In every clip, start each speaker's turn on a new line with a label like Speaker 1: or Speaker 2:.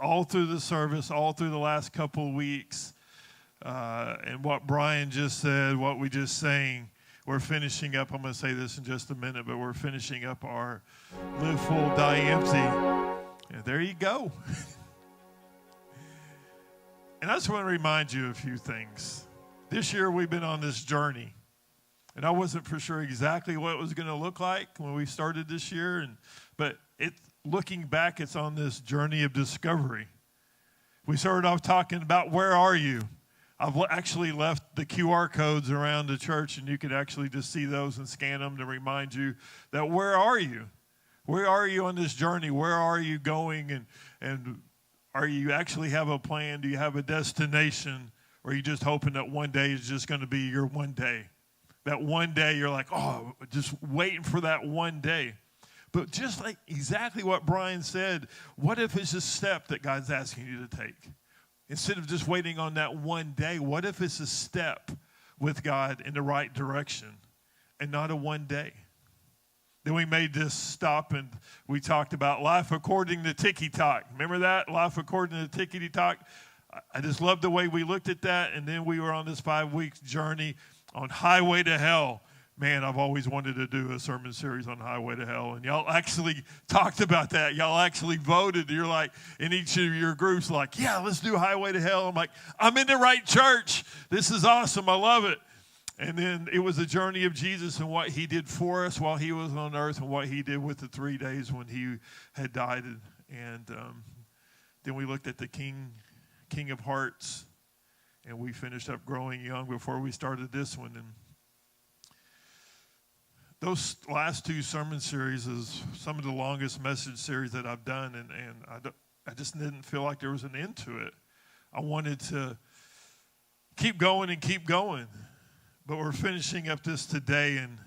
Speaker 1: all through the service, all through the last couple of weeks, and what Brian just said, what we just sang. We're finishing up, I'm going to say this in just a minute, but we're finishing up our Live Full, Die Empty. And there you go. And I just want to remind you of a few things. This year we've been on this journey. And I wasn't for sure exactly what it was going to look like when we started this year. But looking back, it's on this journey of discovery. We started off talking about where are you? I've actually left the QR codes around the church, and you can actually just see those and scan them to remind you that where are you? Where are you on this journey? Where are you going? And are you actually have a plan? Do you have a destination? Or are you just hoping that one day is just going to be your one day? That one day you're like, oh, just waiting for that one day. But just like exactly what Brian said, what if it's a step that God's asking you to take? Instead of just waiting on that one day, what if it's a step with God in the right direction and not a one day? Then we made this stop and we talked about life according to Tiki-Talk. Remember that? Life according to Tiki-Talk? I just love the way we looked at that. And then we were on this 5-week journey on Highway to Hell. Man, I've always wanted to do a sermon series on Highway to Hell. And y'all actually talked about that. Y'all actually voted. You're like, in each of your groups, like, yeah, let's do Highway to Hell. I'm like, I'm in the right church. This is awesome. I love it. And then it was the journey of Jesus and what he did for us while he was on earth and what he did with the 3 days when he had died. And then we looked at the King of Hearts, and we finished up growing young before we started this one. And those last 2 sermon series is some of the longest message series that I've done, and I just didn't feel like there was an end to it. I wanted to keep going and keep going, but we're finishing up this today, and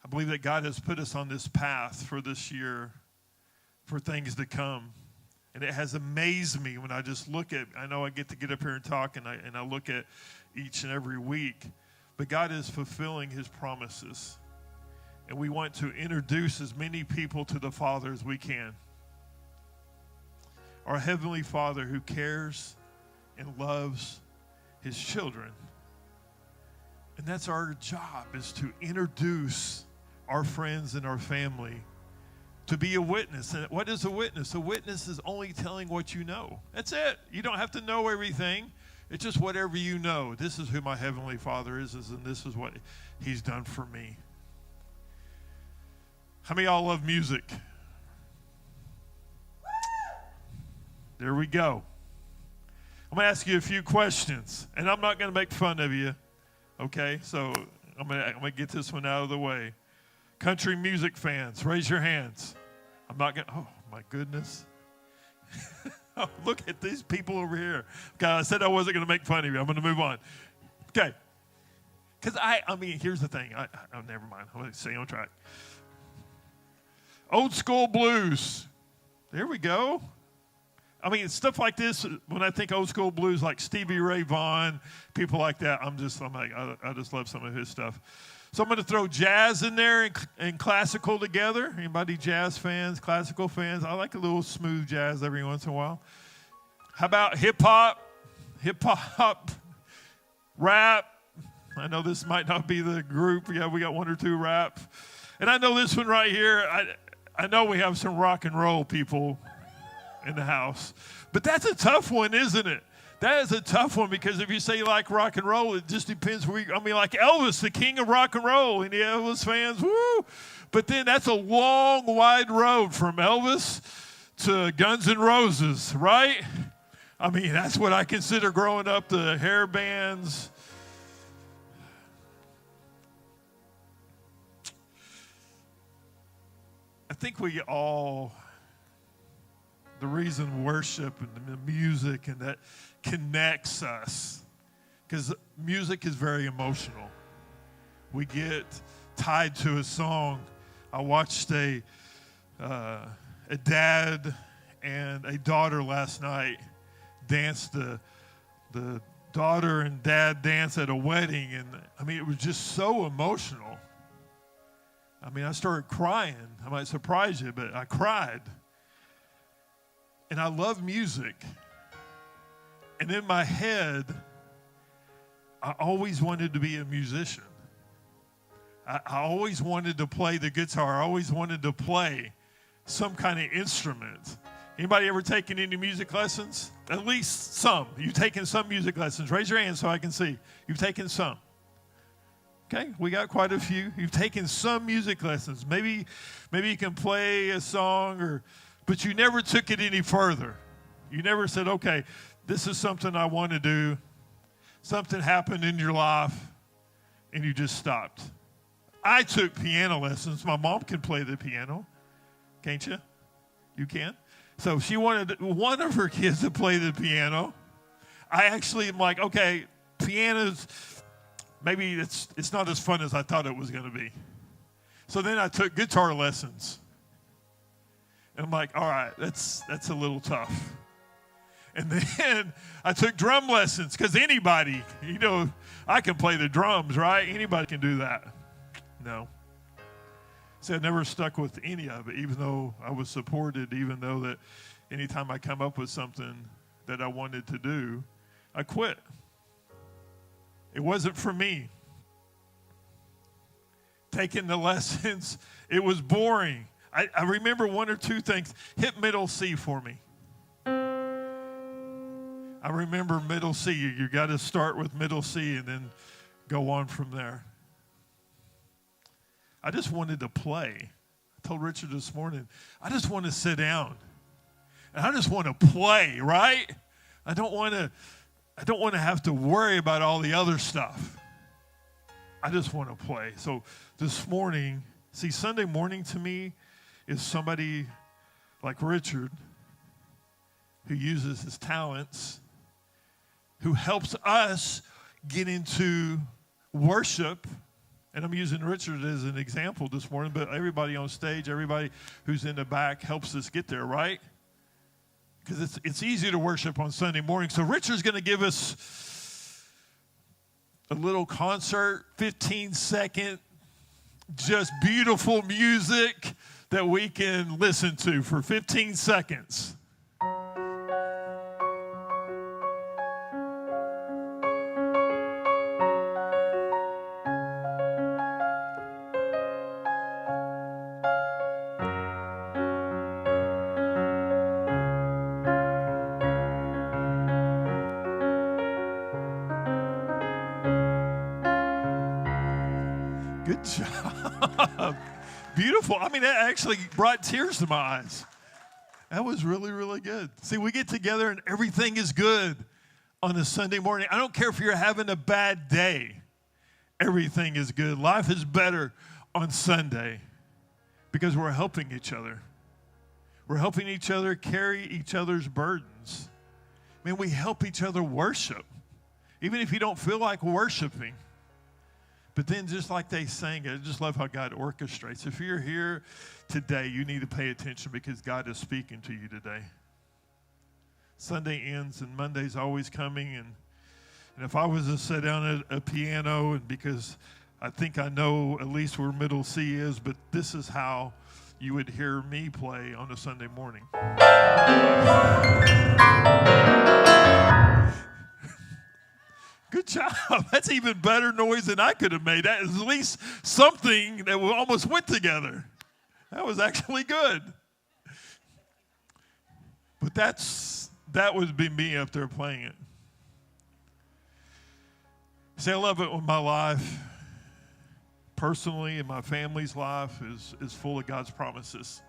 Speaker 1: I believe that God has put us on this path for this year, for things to come. And it has amazed me when I just look at, I know I get to get up here and talk, and I look at each and every week, but God is fulfilling his promises. And we want to introduce as many people to the Father as we can. Our Heavenly Father who cares and loves his children. And that's our job, is to introduce our friends and our family to be a witness. And what is a witness? A witness is only telling what you know. That's it. You don't have to know everything. It's just whatever you know. This is who my Heavenly Father is, and this is what he's done for me. How many of y'all love music? There we go. I'm going to ask you a few questions, and I'm not going to make fun of you, okay? So I'm going to get this one out of the way. Country music fans, raise your hands. I'm not going to, oh, my goodness. Oh, look at these people over here. God, I said I wasn't going to make fun of you. I'm going to move on. Okay. Because I mean, here's the thing. Oh, never mind. I'm going to stay on track. Old school blues. There we go. I mean, stuff like this, when I think old school blues, like Stevie Ray Vaughan, people like that, I just love some of his stuff. So I'm going to throw jazz in there and classical together. Anybody jazz fans, classical fans? I like a little smooth jazz every once in a while. How about hip-hop, rap? I know this might not be the group. Yeah, we got 1 or 2 rap. And I know this one right here. I know we have some rock and roll people in the house. But that's a tough one, isn't it? That is a tough one, because if you say you like rock and roll, it just depends where you, I mean, like Elvis, the king of rock and roll, and the Elvis fans, woo! But then that's a long, wide road from Elvis to Guns N' Roses, right? I mean, that's what I consider growing up, the hair bands. I think we all, the reason worship and the music and that connects us, because music is very emotional. We get tied to a song. I watched a dad and a daughter last night dance the daughter and dad dance at a wedding, and I mean, it was just so emotional. I mean, I started crying. I might surprise you, but I cried. And I love music. And in my head, I always wanted to be a musician. I always wanted to play the guitar. I always wanted to play some kind of instrument. Anybody ever taken any music lessons? At least some. You've taken some music lessons. Raise your hand so I can see. You've taken some. Okay, we got quite a few. You've taken some music lessons. Maybe you can play a song, but you never took it any further. You never said, okay, this is something I want to do. Something happened in your life, and you just stopped. I took piano lessons. My mom can play the piano. Can't you? You can? So she wanted one of her kids to play the piano. I actually am like, okay, piano's, maybe it's not as fun as I thought it was going to be. So then I took guitar lessons. And I'm like, all right, that's a little tough. And then I took drum lessons because anybody, I can play the drums, right? Anybody can do that. No. See, I never stuck with any of it, even though I was supported, even though that anytime I come up with something that I wanted to do, I quit. It wasn't for me. Taking the lessons, it was boring. I remember one or two things. Hit middle C for me. I remember middle C. You got to start with middle C and then go on from there. I just wanted to play. I told Richard this morning, I just want to sit down. And I just want to play, right? I don't want to have to worry about all the other stuff. I just want to play. So this morning, see, Sunday morning to me is somebody like Richard who uses his talents, who helps us get into worship. And I'm using Richard as an example this morning, but everybody on stage, everybody who's in the back helps us get there, right? Because it's easy to worship on Sunday morning. So Richard's going to give us a little concert, 15-second, just beautiful music that we can listen to for 15 seconds. Good job. Beautiful. I mean, that actually brought tears to my eyes. That was really, really good. See, we get together and everything is good on a Sunday morning. I don't care if you're having a bad day. Everything is good. Life is better on Sunday because we're helping each other. We're helping each other carry each other's burdens. I mean, we help each other worship, even if you don't feel like worshiping. But then just like they sang it, I just love how God orchestrates. If you're here today, you need to pay attention because God is speaking to you today. Sunday ends and Monday's always coming. And if I was to sit down at a piano, and because I think I know at least where middle C is, but this is how you would hear me play on a Sunday morning. Good job. That's even better noise than I could have made. That is at least something that almost went together. That was actually good. But that would be me up there playing it. See, I love it when my life, personally, and my family's life is full of God's promises.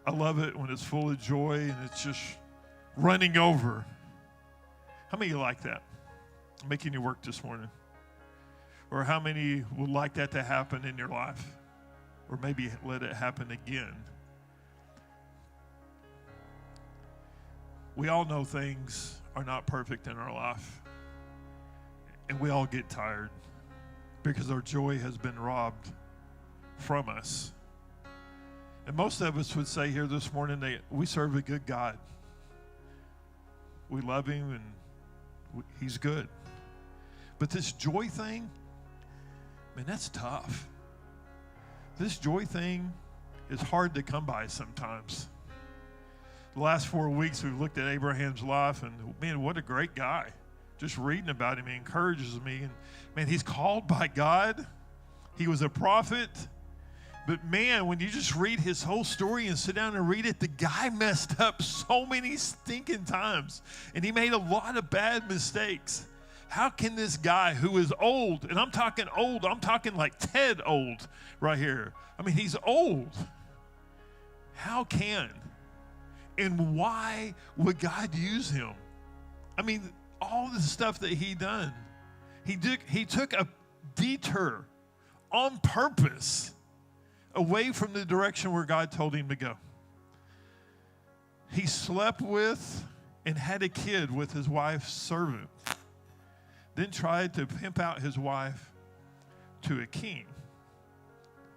Speaker 1: I love it when it's full of joy and it's just running over. How many of you like that? Making you work this morning? Or how many would like that to happen in your life? Or maybe let it happen again? We all know things are not perfect in our life. And we all get tired because our joy has been robbed from us. And most of us would say here this morning that we serve a good God. We love him and he's good. But this joy thing, man, that's tough. This joy thing is hard to come by sometimes. The last 4 weeks we've looked at Abraham's life, and man, what a great guy. Just reading about him, he encourages me. And man, he's called by God. He was a prophet. But man, when you just read his whole story and sit down and read it, the guy messed up so many stinking times. And he made a lot of bad mistakes. How can this guy who is old, and I'm talking old, I'm talking like Ted old right here. I mean, he's old. How can? And why would God use him? I mean, all the stuff that he done. He took a detour on purpose away from the direction where God told him to go. He slept with and had a kid with his wife's servant. Then tried to pimp out his wife to a king.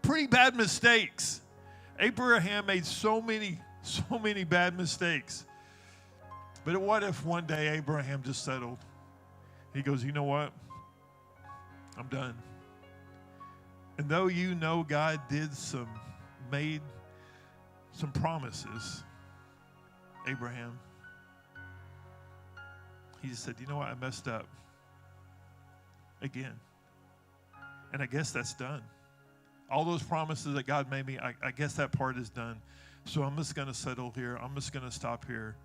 Speaker 1: Pretty bad mistakes. Abraham made so many bad mistakes. But what if one day Abraham just settled? He goes, you know what? I'm done. And though you know God made some promises, Abraham, he just said, you know what? I messed up again. And I guess that's done. All those promises that God made me, I guess that part is done. So I'm just going to settle here. I'm just going to stop here,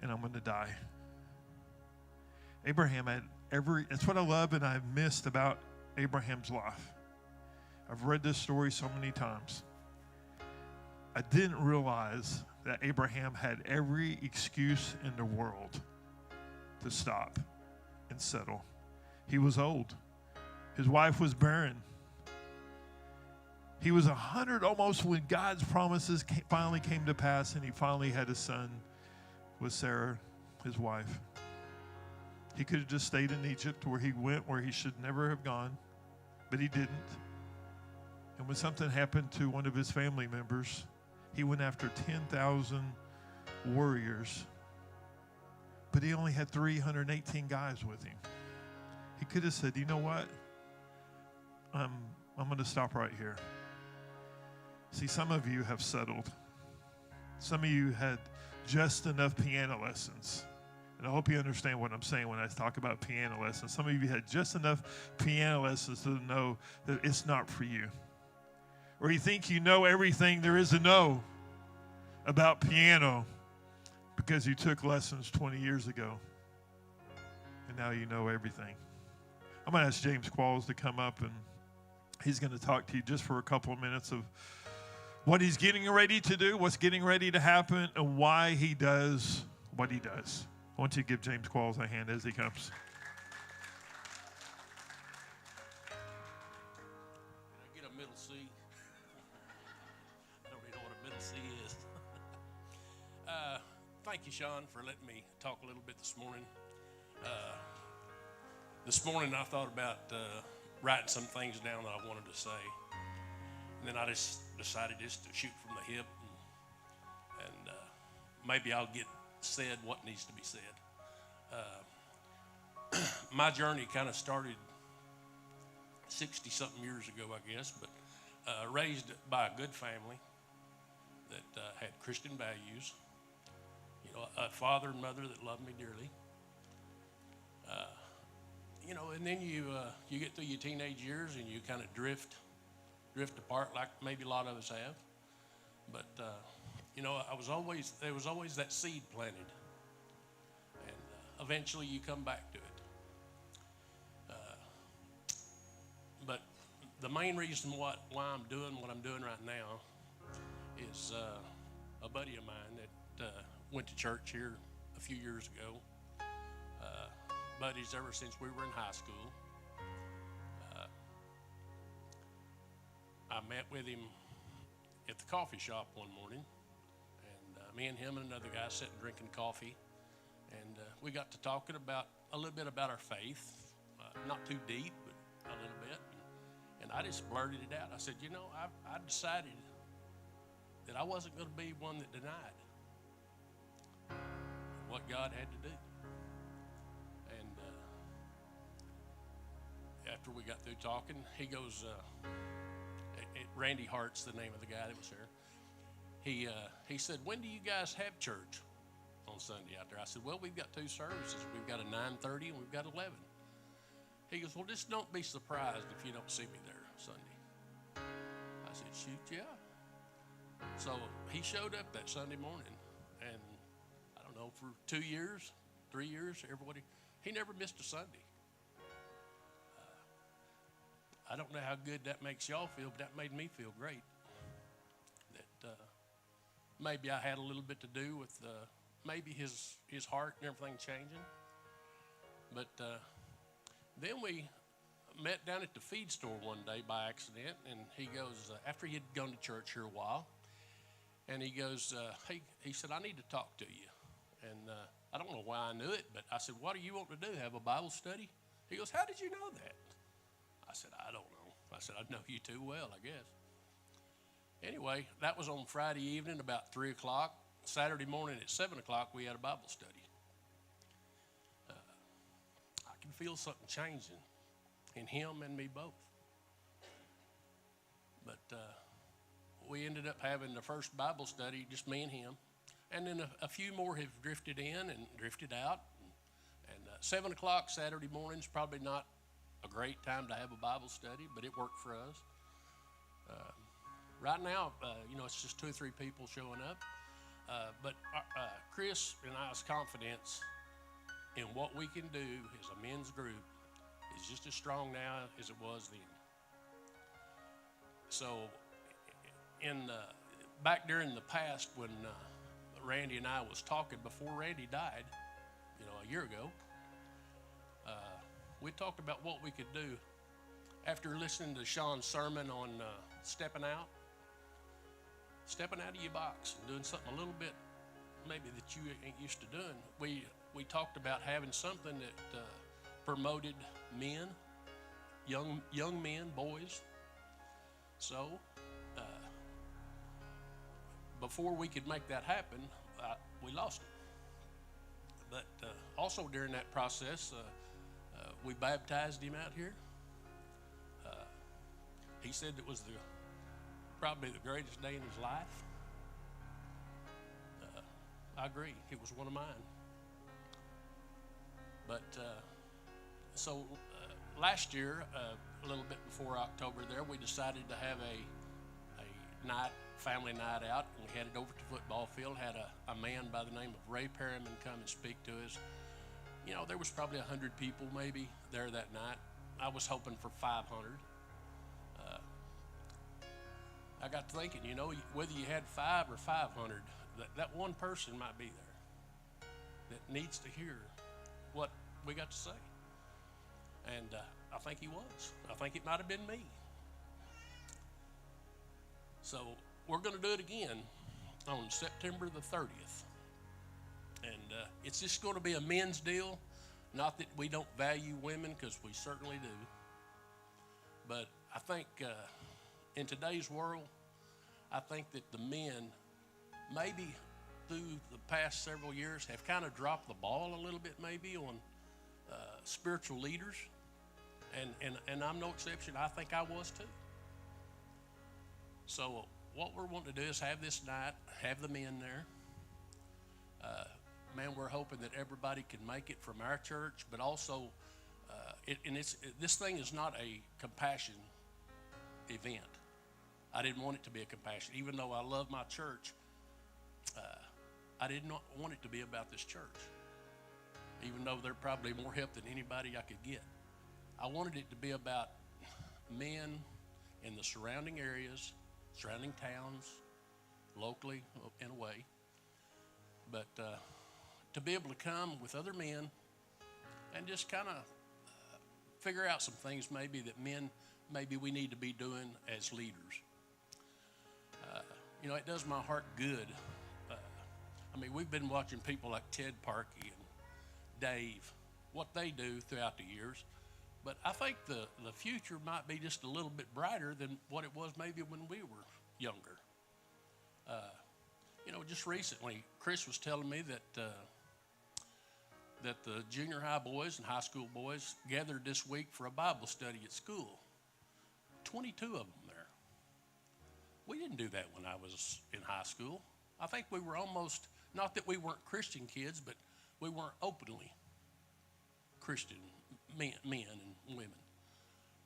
Speaker 1: and I'm going to die. Abraham had that's what I love and I've missed about Abraham's life. I've read this story so many times. I didn't realize that Abraham had every excuse in the world to stop and settle. He was old. His wife was barren. He was 100 almost when God's promises finally came to pass, and he finally had a son with Sarah, his wife. He could have just stayed in Egypt where he went, where he should never have gone, but he didn't. And when something happened to one of his family members, he went after 10,000 warriors, but he only had 318 guys with him. He could have said, you know what? I'm going to stop right here. See, some of you have settled. Some of you had just enough piano lessons. And I hope you understand what I'm saying when I talk about piano lessons. Some of you had just enough piano lessons to know that it's not for you. Or you think you know everything there is to know about piano because you took lessons 20 years ago. And now you know everything. I'm going to ask James Qualls to come up, and he's going to talk to you just for a couple of minutes of what he's getting ready to do, what's getting ready to happen, and why he does what he does. I want you to give James Qualls a hand as he comes.
Speaker 2: Can I get a middle C? I don't even know what a middle C is. Thank you, Sean, for letting me talk a little bit this morning. This morning I thought about writing some things down that I wanted to say. And then I just decided just to shoot from the hip. And maybe I'll get said what needs to be said. My journey kind of started 60-something years ago, I guess, but raised by a good family that had Christian values. You know, a father and mother that loved me dearly. You know, and then you get through your teenage years and you kind of drift apart like maybe a lot of us have. But you know, there was always that seed planted, and eventually you come back to it. But the main reason why I'm doing what I'm doing right now is a buddy of mine that went to church here a few years ago. Buddies ever since we were in high school. I met with him at the coffee shop one morning, and me and him and another guy sitting drinking coffee, and we got to talking about a little bit about our faith, not too deep, but a little bit. And I just blurted it out. I said, you know, I decided that I wasn't going to be one that denied what God had to do. And after we got through talking, he goes, Randy Hart's the name of the guy that was there. he said, when do you guys have church on Sunday out there? I said, well, we've got two services. We've got a 9:30 and we've got 11. He goes, well, just don't be surprised if you don't see me there Sunday. I said, shoot, yeah. So he showed up that Sunday morning, and I don't know, for 2 years, 3 years, he never missed a Sunday. I don't know how good that makes y'all feel, but that made me feel great. That maybe I had a little bit to do with maybe his heart and everything changing. But then we met down at the feed store one day by accident, and he goes, after he had gone to church here a while, and he goes, hey, he said, I need to talk to you. And I don't know why I knew it, but I said, what do you want to do, have a Bible study? He goes, how did you know that? I said, I don't know. I said, I know you too well, I guess. Anyway, that was on Friday evening about 3 o'clock. Saturday morning at 7 o'clock, we had a Bible study. I can feel something changing in him and me both. But we ended up having the first Bible study, just me and him. And then a few more have drifted in and drifted out. And 7 o'clock Saturday morning is probably not a great time to have a Bible study, but it worked for us. Right now, it's just 2 or 3 people showing up. But Chris and I's confidence in what we can do as a men's group is just as strong now as it was then. So, back during the past when Randy and I was talking before Randy died, a year ago, we talked about what we could do after listening to Sean's sermon on stepping out of your box and doing something a little bit maybe that you ain't used to doing. We talked about having something that promoted men, young men, boys. So before we could make that happen, we lost it. But also during that process, we baptized him out here. He said it was probably the greatest day in his life. I agree. It was one of mine. But so last year, a little bit before October there, we decided to have a family night out. And we headed over to the football field, had a man by the name of Ray Perriman come and speak to us. There was probably 100 people maybe there that night. I was hoping for 500. I got to thinking, whether you had 5 or 500, that one person might be there that needs to hear what we got to say. And I think he was. I think it might have been me. So we're going to do it again on September the 30th. And it's just going to be a men's deal. Not that we don't value women, because we certainly do. But I think in today's world, I think that the men, maybe through the past several years, have kind of dropped the ball a little bit maybe on spiritual leaders. And I'm no exception. I think I was too. So what we're wanting to do is have this night, have the men there. Man, we're hoping that everybody can make it from our church, but also, this thing is not a compassion event. I didn't want it to be a compassion. Even though I love my church, I did not want it to be about this church. Even though they're probably more help than anybody I could get. I wanted it to be about men in the surrounding areas, surrounding towns, locally in a way. But to be able to come with other men and just kind of figure out some things maybe that men, maybe we need to be doing as leaders. It does my heart good. We've been watching people like Ted Parkey and Dave, what they do throughout the years. But I think the future might be just a little bit brighter than what it was maybe when we were younger. Just recently, Chris was telling me that the junior high boys and high school boys gathered this week for a Bible study at school. 22 of them there. We didn't do that when I was in high school. I think we were almost, not that we weren't Christian kids, but we weren't openly Christian men and women.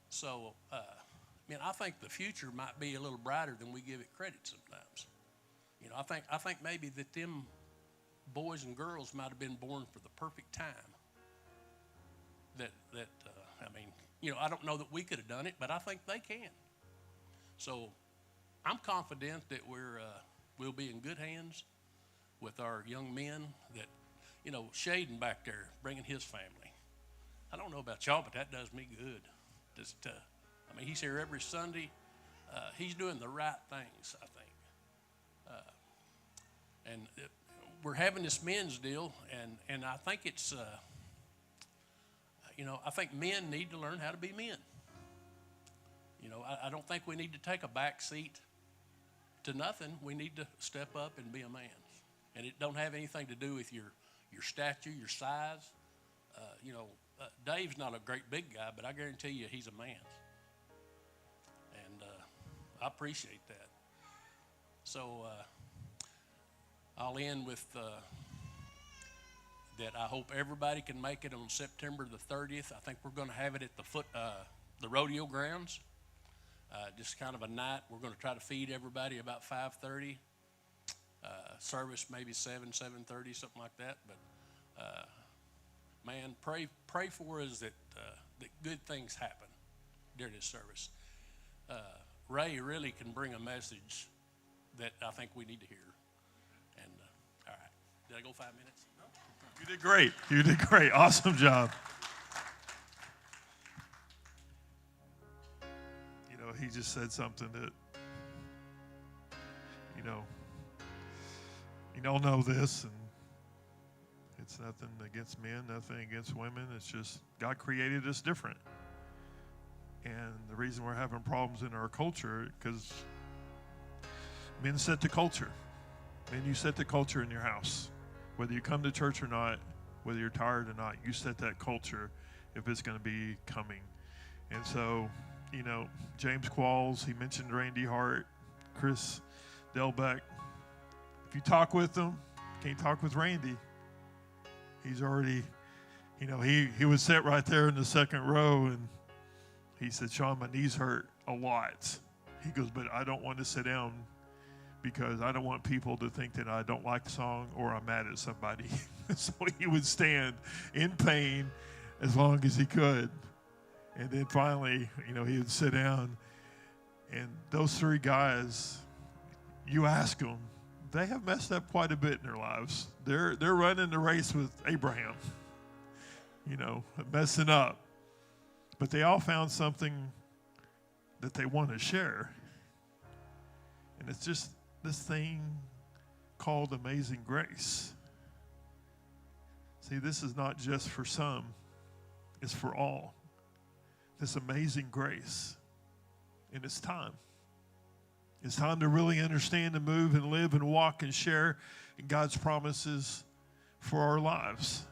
Speaker 2: So, I think the future might be a little brighter than we give it credit sometimes. I think maybe that them boys and girls might have been born for the perfect time. I don't know that we could have done it, but I think they can. So, I'm confident that we'll be in good hands with our young men. That, Shaden back there bringing his family. I don't know about y'all, but that does me good. He's here every Sunday. He's doing the right things, I think. We're having this men's deal, and I think it's, I think men need to learn how to be men. I don't think we need to take a back seat to nothing. We need to step up and be a man. And it don't have anything to do with your stature, your size. Dave's not a great big guy, but I guarantee you he's a man. And I appreciate that. So I'll end with that I hope everybody can make it on September the 30th. I think we're going to have it at the rodeo grounds. Just kind of a night. We're going to try to feed everybody about 5:30. Service maybe 7:30, something like that. But man, pray for us that good things happen during this service. Ray really can bring a message that I think we need to hear. And all right, did I go 5 minutes? No.
Speaker 1: You did great. You did great. Awesome job. He just said something that, you all know this, and it's nothing against men, nothing against women. It's just God created us different. And the reason we're having problems in our culture, because men set the culture. Men, you set the culture in your house. Whether you come to church or not, whether you're tired or not, you set that culture if it's going to be coming. And so, James Qualls, he mentioned Randy Hart, Chris Delbeck. If you talk with them, can't talk with Randy. He's already, he would sit right there in the second row, and he said, Sean, my knees hurt a lot. He goes, but I don't want to sit down because I don't want people to think that I don't like the song or I'm mad at somebody. So he would stand in pain as long as he could. And then finally, he would sit down. And those three guys, you ask them, they have messed up quite a bit in their lives. They're running the race with Abraham, messing up. But they all found something that they want to share. And it's just this thing called amazing grace. See, this is not just for some. It's for all. This amazing grace. And it's time. It's time to really understand and move and live and walk and share in God's promises for our lives.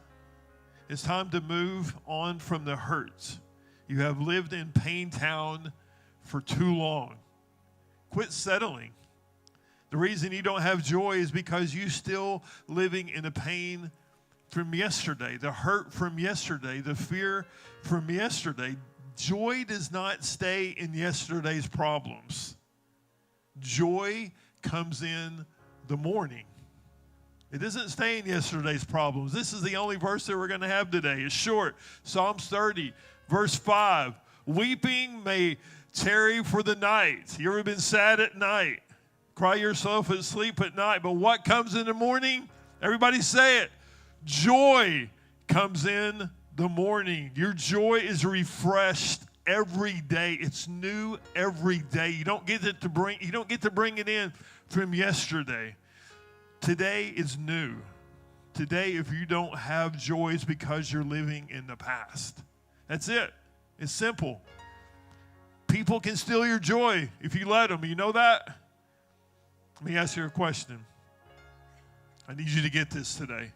Speaker 1: It's time to move on from the hurt. You have lived in Pain Town for too long. Quit settling. The reason you don't have joy is because you're still living in the pain from yesterday, the hurt from yesterday, the fear from yesterday. Joy does not stay in yesterday's problems. Joy comes in the morning. It doesn't stay in yesterday's problems. This is the only verse that we're going to have today. It's short. Psalms 30, verse 5. Weeping may tarry for the night. You ever been sad at night? Cry yourself asleep at night. But what comes in the morning? Everybody say it. Joy comes in the morning. Your joy is refreshed every day. It's new every day. You don't get to bring it in from yesterday. Today is new. Today, if you don't have joy, it's because you're living in the past. That's it. It's simple. People can steal your joy if you let them. You know that? Let me ask you a question. I need you to get this today.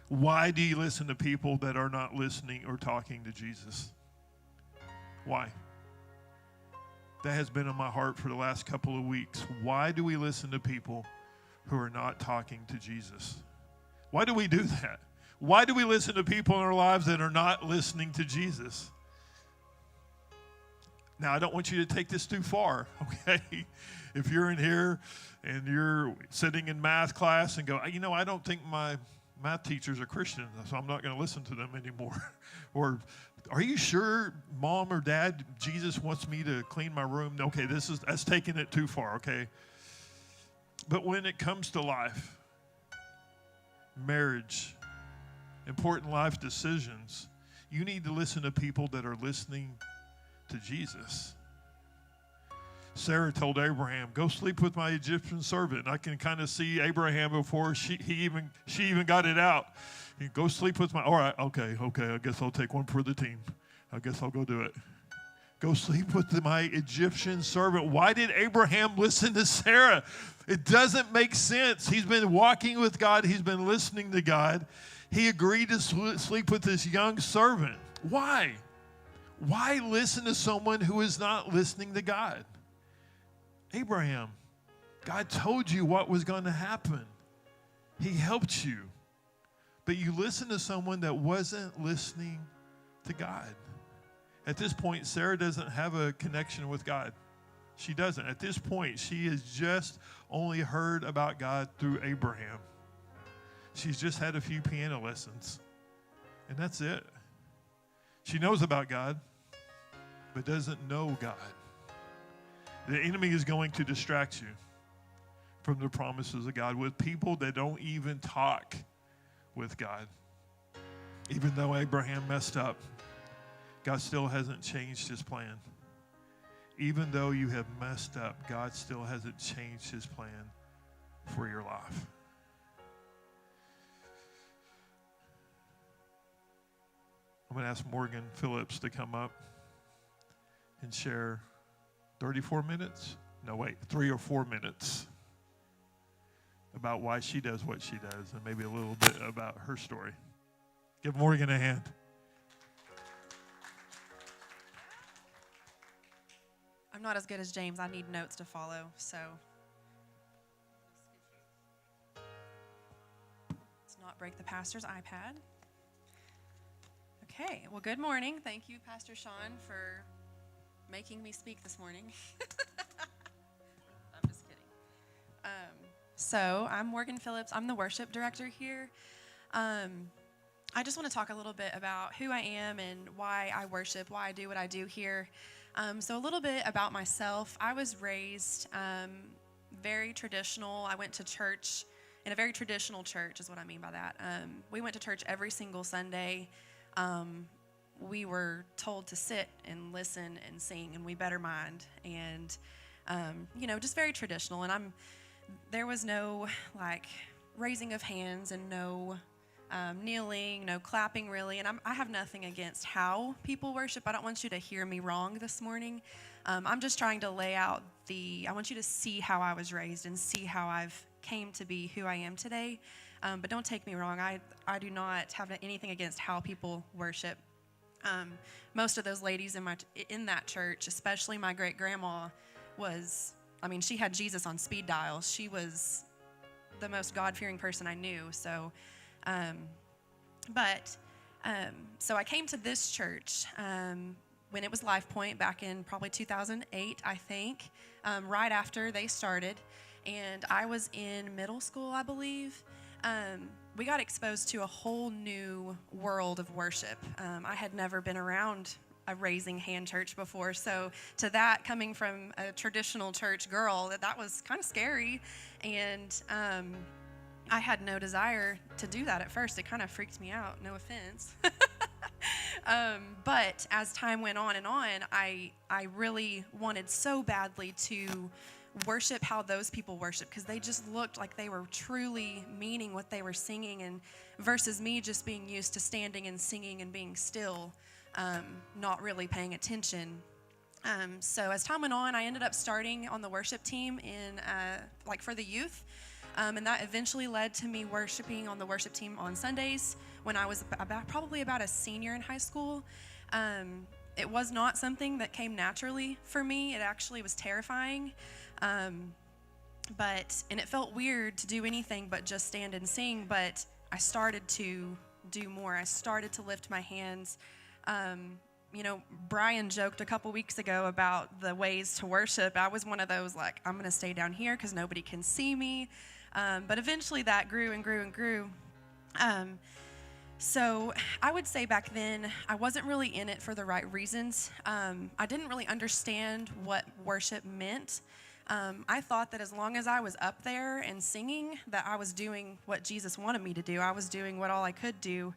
Speaker 1: Why do you listen to people that are not listening or talking to Jesus? Why? that has been on my heart for the last couple of weeks. Why do we listen to people who are not talking to Jesus? Why do we do that? Why do we listen to people in our lives that are not listening to Jesus? Now, I don't want you to take this too far, okay? If you're in here and you're sitting in math class and go, I don't think my math teachers are Christians, so I'm not going to listen to them anymore. Or, are you sure, Mom or Dad, Jesus wants me to clean my room? Okay, that's taking it too far, okay? But when it comes to life, marriage, important life decisions, you need to listen to people that are listening to Jesus. Sarah told Abraham, go sleep with my Egyptian servant. And I can kind of see Abraham before she even got it out. Go sleep with all right, okay, I guess I'll take one for the team. I guess I'll go do it. Go sleep with my Egyptian servant. Why did Abraham listen to Sarah? It doesn't make sense. He's been walking with God. He's been listening to God. He agreed to sleep with this young servant. Why? Why listen to someone who is not listening to God? Abraham, God told you what was going to happen. He helped you. But you listened to someone that wasn't listening to God. At this point, Sarah doesn't have a connection with God. She doesn't. At this point, she has just only heard about God through Abraham. She's just had a few piano lessons. And that's it. She knows about God, but doesn't know God. The enemy is going to distract you from the promises of God with people that don't even talk with God. Even though Abraham messed up, God still hasn't changed his plan. Even though you have messed up, God still hasn't changed his plan for your life. I'm going to ask Morgan Phillips to come up and share 34 minutes? No, wait, 3 or 4 minutes about why she does what she does and maybe a little bit about her story. Give Morgan a hand.
Speaker 3: I'm not as good as James. I need notes to follow, so let's not break the pastor's iPad. Okay, well, good morning. Thank you, Pastor Sean, for making me speak this morning. I'm just kidding. So I'm Morgan Phillips. I'm the worship director here. I just want to talk a little bit about who I am and why I worship, why I do what I do here. So a little bit about myself. I was raised very traditional. I went to church in a very traditional church is what I mean by that. We went to church every single Sunday. We were told to sit and listen and sing, and we better mind. And, just very traditional. And there was no, raising of hands and no kneeling, no clapping, really. And I have nothing against how people worship. I don't want you to hear me wrong this morning. I'm just trying to lay out I want you to see how I was raised and see how I've came to be who I am today. But don't take me wrong. I do not have anything against how people worship. Most of those ladies in that church, especially my great-grandma, she had Jesus on speed dial. She was the most God-fearing person I knew. So, so I came to this church when it was Life Point back in probably 2008, I think, right after they started. And I was in middle school, I believe. We got exposed to a whole new world of worship. I had never been around a raising hand church before, so to that, coming from a traditional church girl, that was kind of scary, and I had no desire to do that at first. It kind of freaked me out, no offense. But as time went on and on, I really wanted so badly to worship how those people worship, because they just looked like they were truly meaning what they were singing, and versus me just being used to standing and singing and being still, not really paying attention. So as time went on, I ended up starting on the worship team for the youth, and that eventually led to me worshiping on the worship team on Sundays when I was probably about a senior in high school. It was not something that came naturally for me. It actually was terrifying. And it felt weird to do anything but just stand and sing, but I started to do more. I started to lift my hands. Brian joked a couple weeks ago about the ways to worship. I was one of those, like, I'm going to stay down here because nobody can see me. But eventually that grew and grew and grew. So I would say back then, I wasn't really in it for the right reasons. I didn't really understand what worship meant. I thought that as long as I was up there and singing, that I was doing what Jesus wanted me to do. I was doing what all I could do.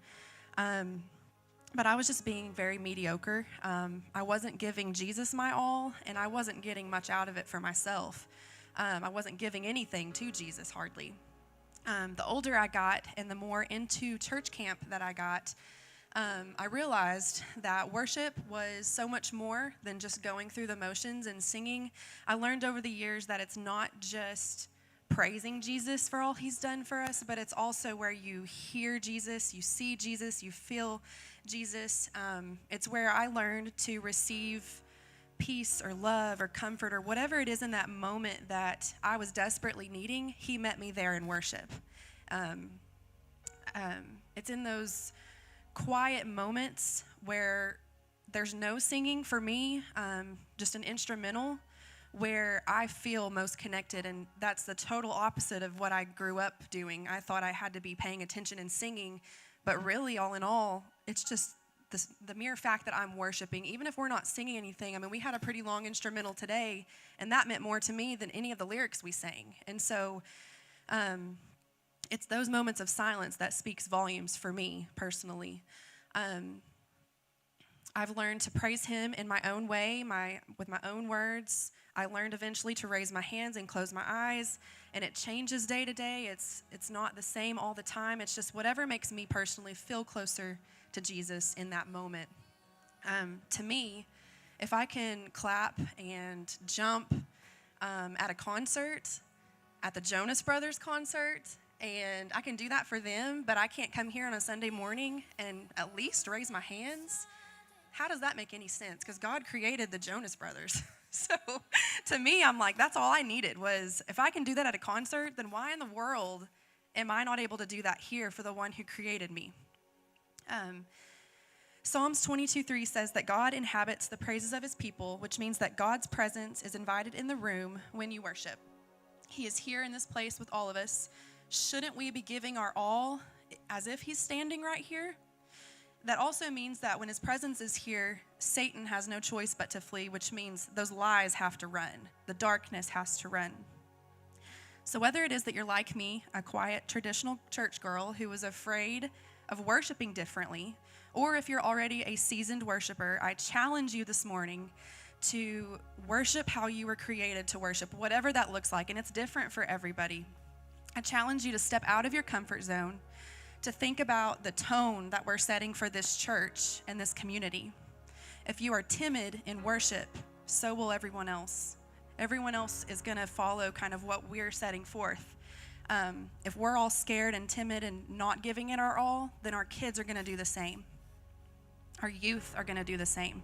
Speaker 3: But I was just being very mediocre. I wasn't giving Jesus my all, and I wasn't getting much out of it for myself. I wasn't giving anything to Jesus, hardly. The older I got and the more into church camp that I got, I realized that worship was so much more than just going through the motions and singing. I learned over the years that it's not just praising Jesus for all he's done for us, but it's also where you hear Jesus, you see Jesus, you feel Jesus. It's where I learned to receive peace or love or comfort or whatever it is in that moment that I was desperately needing. He met me there in worship. It's in those quiet moments where there's no singing for me, just an instrumental, where I feel most connected, and that's the total opposite of what I grew up doing. I thought I had to be paying attention and singing, but really, all in all, it's just the mere fact that I'm worshiping, even if we're not singing anything. I mean, we had a pretty long instrumental today, and that meant more to me than any of the lyrics we sang. And so it's those moments of silence that speaks volumes for me personally. I've learned to praise him in my own way, with my own words. I learned eventually to raise my hands and close my eyes, and it changes day to day. It's not the same all the time. It's just whatever makes me personally feel closer to Jesus in that moment. To me, if I can clap and jump at a concert, at the Jonas Brothers concert, and I can do that for them, but I can't come here on a Sunday morning and at least raise my hands, how does that make any sense? Because God created the Jonas Brothers. So to me, I'm like, that's all I needed was, if I can do that at a concert, then why in the world am I not able to do that here for the one who created me? Psalms 22:3 says that God inhabits the praises of his people, which means that God's presence is invited in the room when you worship. He is here in this place with all of us. Shouldn't we be giving our all as if he's standing right here? That also means that when his presence is here, Satan has no choice but to flee, which means those lies have to run. The darkness has to run. So whether it is that you're like me, a quiet, traditional church girl who was afraid of worshiping differently, or if you're already a seasoned worshiper, I challenge you this morning to worship how you were created to worship, whatever that looks like, and it's different for everybody. I challenge you to step out of your comfort zone, to think about the tone that we're setting for this church and this community. If you are timid in worship, so will everyone else. Everyone else is going to follow kind of what we're setting forth. If we're all scared and timid and not giving it our all, then our kids are going to do the same. Our youth are going to do the same.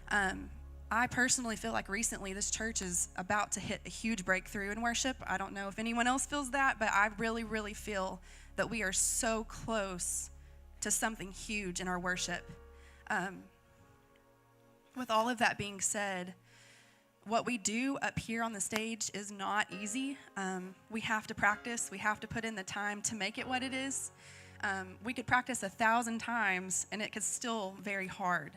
Speaker 3: I personally feel like recently this church is about to hit a huge breakthrough in worship. I don't know if anyone else feels that, but I really, really feel that we are so close to something huge in our worship. With all of that being said, what we do up here on the stage is not easy. We have to practice. We have to put in the time to make it what it is. We could practice 1,000 times, and it could still very hard.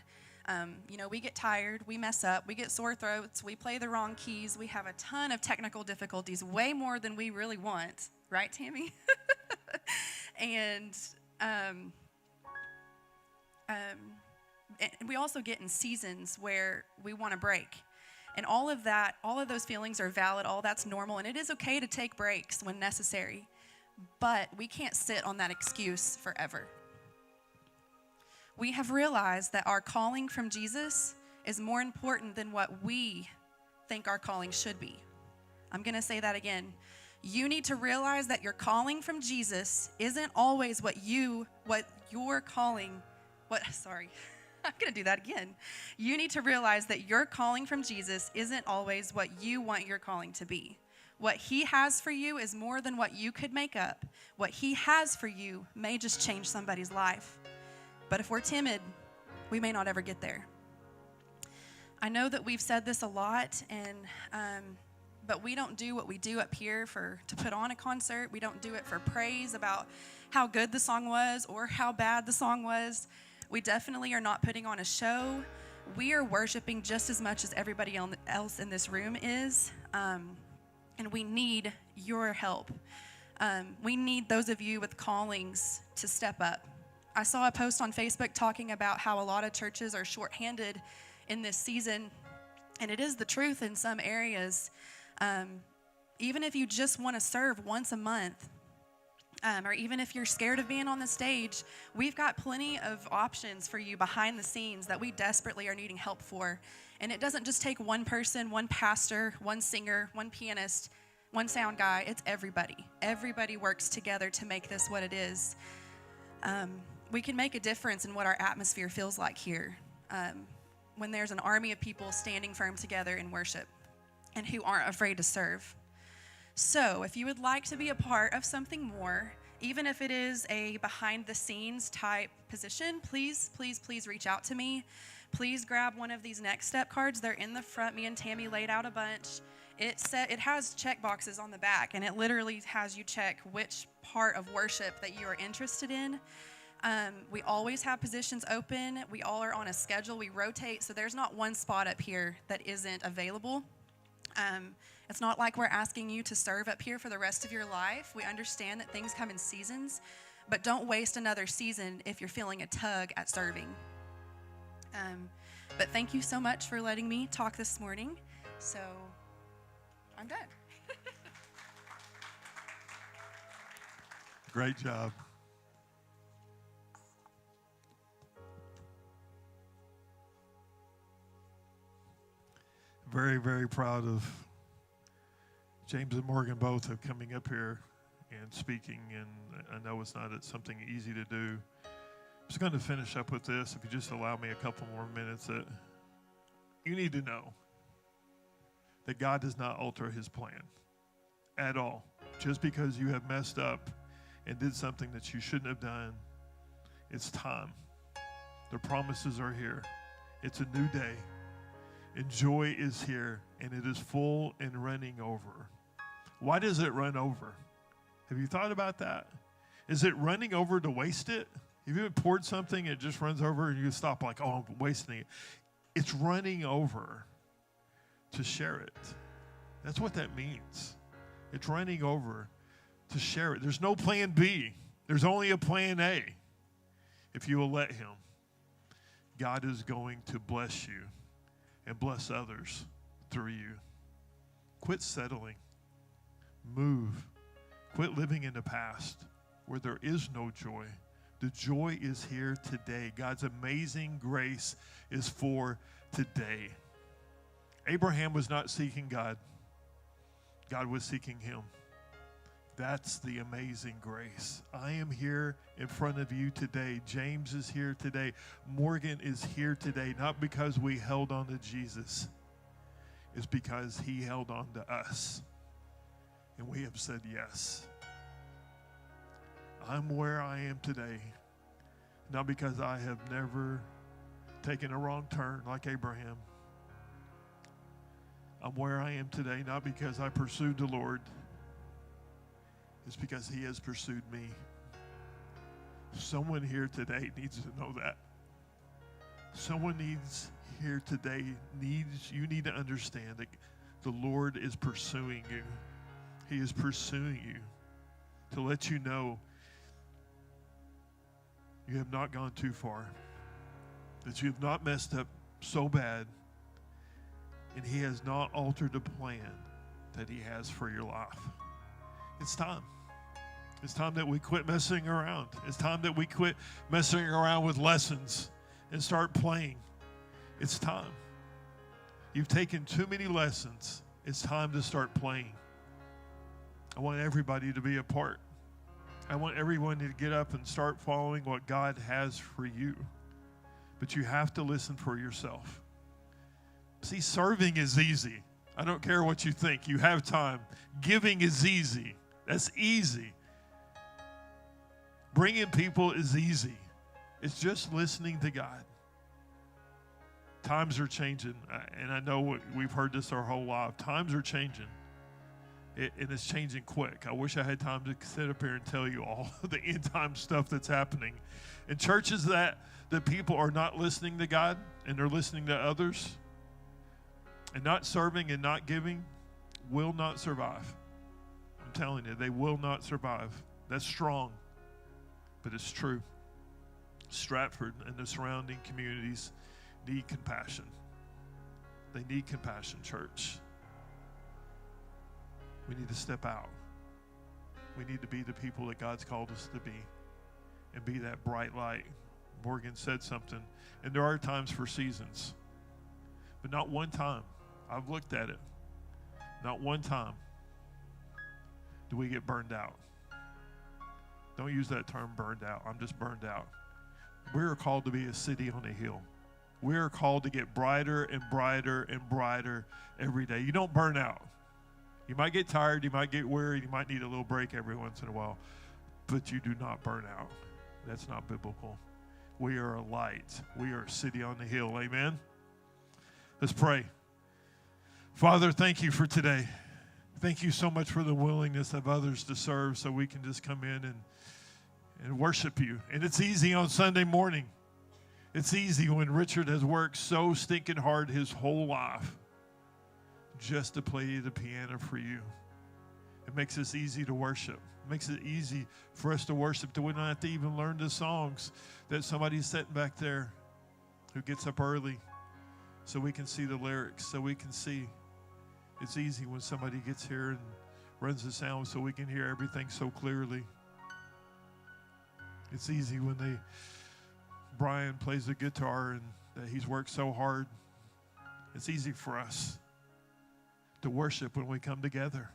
Speaker 3: We get tired, we mess up, we get sore throats, we play the wrong keys, we have a ton of technical difficulties, way more than we really want. Right, Tammy? And we also get in seasons where we want to break. And all of those feelings are valid, all that's normal, and it is okay to take breaks when necessary. But we can't sit on that excuse forever. We have realized that our calling from Jesus is more important than what we think our calling should be. I'm going to say that again. You need to realize that your calling from Jesus isn't always what your calling, sorry. I'm going to do that again. You need to realize that your calling from Jesus isn't always what you want your calling to be. What he has for you is more than what you could make up. What he has for you may just change somebody's life. But if we're timid, we may not ever get there. I know that we've said this a lot, but we don't do what we do up here to put on a concert. We don't do it for praise about how good the song was or how bad the song was. We definitely are not putting on a show. We are worshiping just as much as everybody else in this room is, and we need your help. We need those of you with callings to step up. I saw a post on Facebook talking about how a lot of churches are shorthanded in this season, and it is the truth in some areas. Even if you just want to serve once a month, or even if you're scared of being on the stage, we've got plenty of options for you behind the scenes that we desperately are needing help for. And it doesn't just take one person, one pastor, one singer, one pianist, one sound guy. It's everybody. Everybody works together to make this what it is. We can make a difference in what our atmosphere feels like here when there's an army of people standing firm together in worship and who aren't afraid to serve. So if you would like to be a part of something more, even if it is a behind-the-scenes type position, please, please, please reach out to me. Please grab one of these Next Step cards. They're in the front. Me and Tammy laid out a bunch. It has check boxes on the back, and it literally has you check which part of worship that you are interested in. We always have positions open. We all are on a schedule. We rotate, so there's not one spot up here that isn't available. It's not like we're asking you to serve up here for the rest of your life. We understand that things come in seasons, but don't waste another season if you're feeling a tug at serving. But thank you so much for letting me talk this morning. So I'm done.
Speaker 1: Great job. Very, very proud of James and Morgan both of coming up here and speaking, and I know it's not something easy to do. I'm just going to finish up with this, if you just allow me a couple more minutes. That you need to know that God does not alter his plan at all. Just because you have messed up and did something that you shouldn't have done, it's time. The promises are here. It's a new day. And joy is here, and it is full and running over. Why does it run over? Have you thought about that? Is it running over to waste it? Have you ever poured something, it just runs over, and you stop like, oh, I'm wasting it. It's running over to share it. That's what that means. It's running over to share it. There's no plan B. There's only a plan A. If you will let him, God is going to bless you and bless others through you. Quit settling. Move. Quit living in the past where there is no joy. The joy is here today. God's amazing grace is for today. Abraham was not seeking God. God was seeking him. That's the amazing grace. I am here in front of you today. James is here today. Morgan is here today, not because we held on to Jesus. It's because he held on to us. And we have said yes. I'm where I am today, not because I have never taken a wrong turn like Abraham. I'm where I am today, not because I pursued the Lord. It's because he has pursued me. Someone here today needs to know that. Someone here today you need to understand that the Lord is pursuing you. He is pursuing you to let you know you have not gone too far, that you have not messed up so bad, and he has not altered the plan that he has for your life. It's time. It's time that we quit messing around. It's time that we quit messing around with lessons and start playing. It's time. You've taken too many lessons. It's time to start playing. I want everybody to be a part. I want everyone to get up and start following what God has for you. but you have to listen for yourself. See, serving is easy. I don't care what you think. You have time. Giving is easy. That's easy. Bringing people is easy. It's just listening to God. Times are changing, and I know we've heard this our whole life. Times are changing, and it's changing quick. I wish I had time to sit up here and tell you all the end-time stuff that's happening. In churches that people are not listening to God, and they're listening to others, and not serving and not giving, will not survive. I'm telling you, they will not survive. That's strong, but it's true. Stratford and the surrounding communities need compassion. They need compassion, church. We need to step out. We need to be the people that God's called us to be and be that bright light. Morgan said something, and there are times for seasons, but not one time. I've looked at it. Not one time do we get burned out. Don't use that term, burned out. I'm just burned out. We are called to be a city on a hill. We are called to get brighter and brighter and brighter every day. You don't burn out. You might get tired. You might get weary. You might need a little break every once in a while. But you do not burn out. That's not biblical. We are a light. We are a city on the hill. Amen? Let's pray. Father, thank you for today. Thank you so much for the willingness of others to serve so we can just come in and worship you. And it's easy on Sunday morning. It's easy when Richard has worked so stinking hard his whole life just to play the piano for you. It makes us easy to worship. It makes it easy for us to worship that we don't have to even learn the songs, that somebody's sitting back there who gets up early so we can see the lyrics, so we can see. It's easy when somebody gets here and runs the sound so we can hear everything so clearly. It's easy when Brian plays the guitar and that he's worked so hard. It's easy for us to worship when we come together.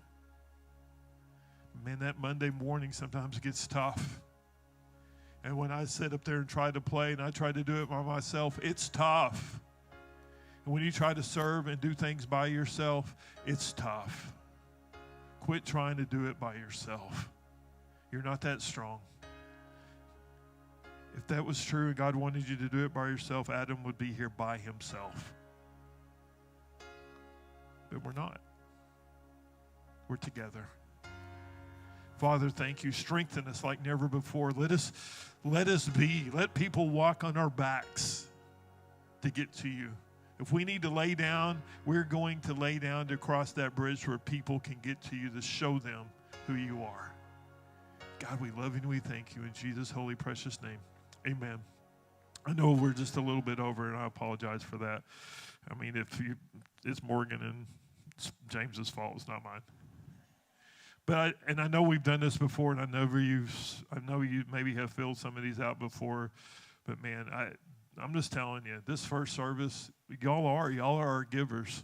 Speaker 1: Man, that Monday morning sometimes gets tough. And when I sit up there and try to play and I try to do it by myself, it's tough. And when you try to serve and do things by yourself, it's tough. Quit trying to do it by yourself. You're not that strong. If that was true and God wanted you to do it by yourself, Adam would be here by himself. But we're not. We're together. Father, thank you. Strengthen us like never before. Let people walk on our backs to get to you. If we need to lay down, we're going to lay down to cross that bridge where people can get to you to show them who you are. God, we love you and we thank you in Jesus' holy, precious name. Amen. I know we're just a little bit over, and I apologize for that. I mean, it's Morgan and it's James's fault. It's not mine. But I know we've done this before, and I know you maybe have filled some of these out before. But man, I'm just telling you, this first service, y'all are our givers.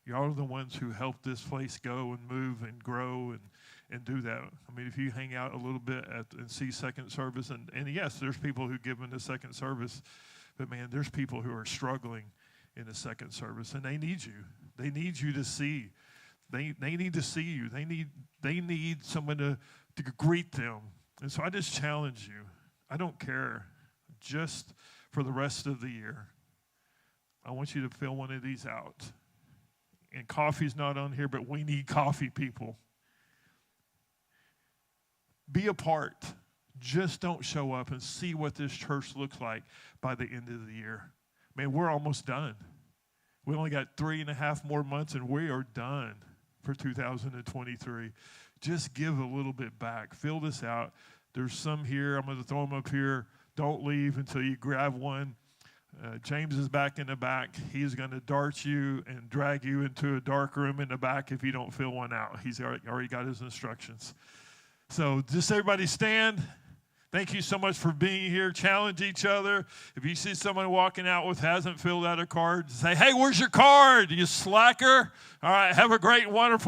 Speaker 1: Y'all are the ones who help this place go and move and grow and do that. I mean, if you hang out a little bit and see second service, and yes, there's people who give in the second service, but man, there's people who are struggling in the second service, and they need you. They need you to see. They need to see you. They need someone to greet them. And so I just challenge you. I don't care. Just for the rest of the year, I want you to fill one of these out. And coffee's not on here, but we need coffee, people. Be a part. Just don't show up and see what this church looks like by the end of the year. Man, we're almost done. We only got 3.5 more months, and we are done for 2023. Just give a little bit back. Fill this out. There's some here. I'm going to throw them up here. Don't leave until you grab one. James is back in the back. He's going to dart you and drag you into a dark room in the back if you don't fill one out. He's already got his instructions. So just everybody stand. Thank you so much for being here. Challenge each other. If you see someone walking out with hasn't filled out a card, say, hey, where's your card, you slacker? All right, have a great, wonderful